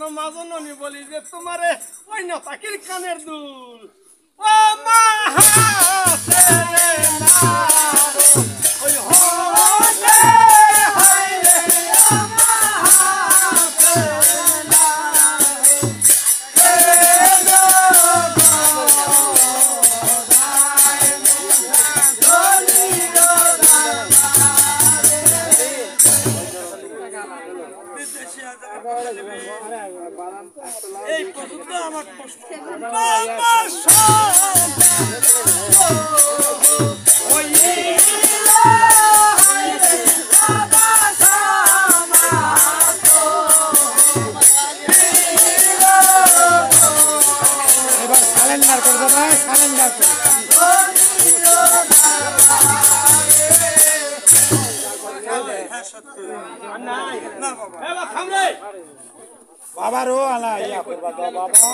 শোনো মাজননি বলি যে তোমারে ওই না পাখির কানের দুল ও মা হাসে না ওই হতে হাইরে মা হাসে না এই পর্যন্ত আমার কষ্ট এবার সালেন্ডার করবো ভাই, সালেন্ডার বাবারও আলা ইয়া করবা তো বাবা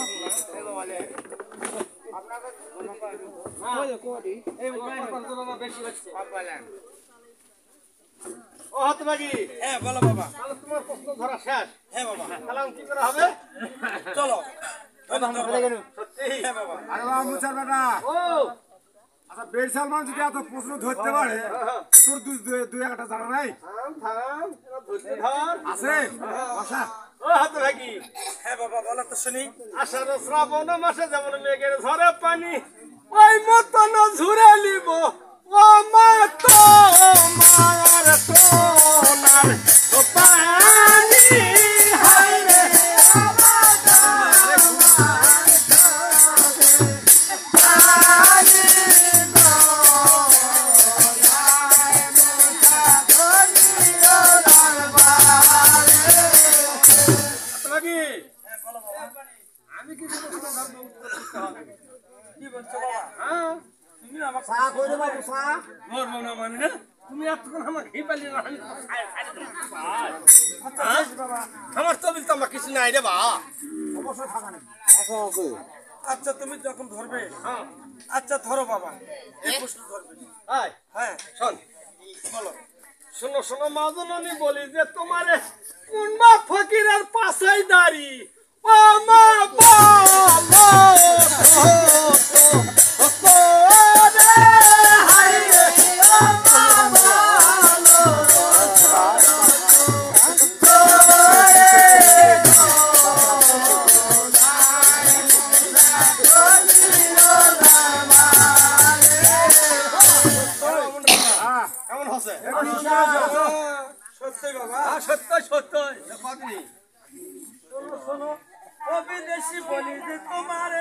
ও হতভাগী হ্যাঁ বলো বাবা। তোমার প্রশ্ন ধরা শেষ। হ্যাঁ বাবা। কালাম কি করে হবে? চলো সত্যি? হ্যাঁ বাবা। আরে বাবা মুচার বেটা ও আচ্ছা বের সালমান যদি এত প্রশ্ন ধরতে পারে তোর দুই একটা জানা নাই থাম থাম এবার ধৈর্য ধর। আছে আশা ও হতভাগী হ্যাঁ বাবা বলো তো শুনি। আষাঢ় শ্রাবণ মাসে যেমন মেঘের ঝরে পানি ওই মতন ঝুরে নিব ও মা তো মার তোলার পানি হায় রে আমি কিছু কি বলছো বাবা? হ্যাঁ তুমি আমাকে চা কইরে বাবু চা মরবো না মানে না তুমি এতক্ষণ আমাকে ঘি পালি না আমি আমার তো বিল তো আমার কিছু নাই রে বা অবশ্যই থাকা নেই আচ্ছা আছে আচ্ছা তুমি যখন ধরবে হ্যাঁ আচ্ছা ধরো বাবা। এই প্রশ্ন ধরবে। আয় হ্যাঁ শোন বলো। শোনো শোনো মাজননি বলি যে তোমারে কোন মা ফকিরের পাশাই দাঁড়ি ও মা বাবা কেমন হচ্ছে সত্যি বাবা। সত্য সত্য শোনো শোনো ও বিদেশি বলি যে তোমার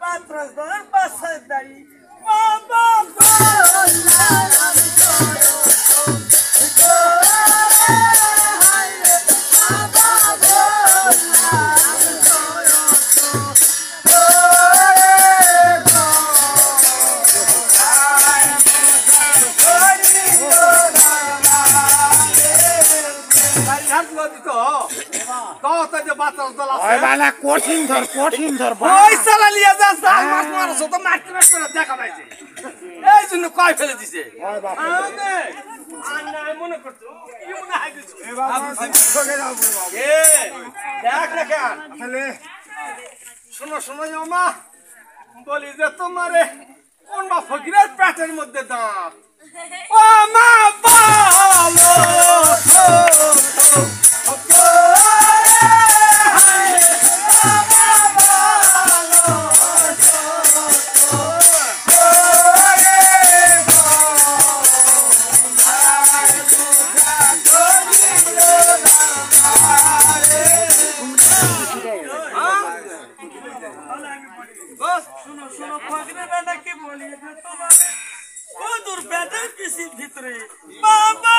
পাত্র বাসায় দাঁড়ি বাবা কঠিন ধর ওই চালা লিয়ে যা জাল মাছ মারছো তো মারতে মারতে না দেখা পাইছে এই জন্য কয় ফেলে দিছে মনে করছো কি মনে হয় কিছু দেখ না কেন শোনো শোনো মা বলি যে তোমারে কোন বা ফকিরের পেটের মধ্যে দাঁত ও মা বলো শোনো শোনো ফকিরের বেটা কি বলি যে তোমার কদুর পেটের পিসির ভিতরে বাবা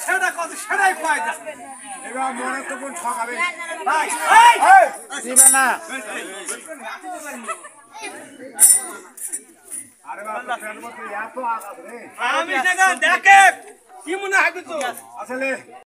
সেটা কত সেটাই পাই যা এবার মনে তো কোন ঠকাবে ভাই দিবে না আরে বাবা পেটের মধ্যে এত আঘাত রে আমি দেখে কি মনে হবে তো আসলে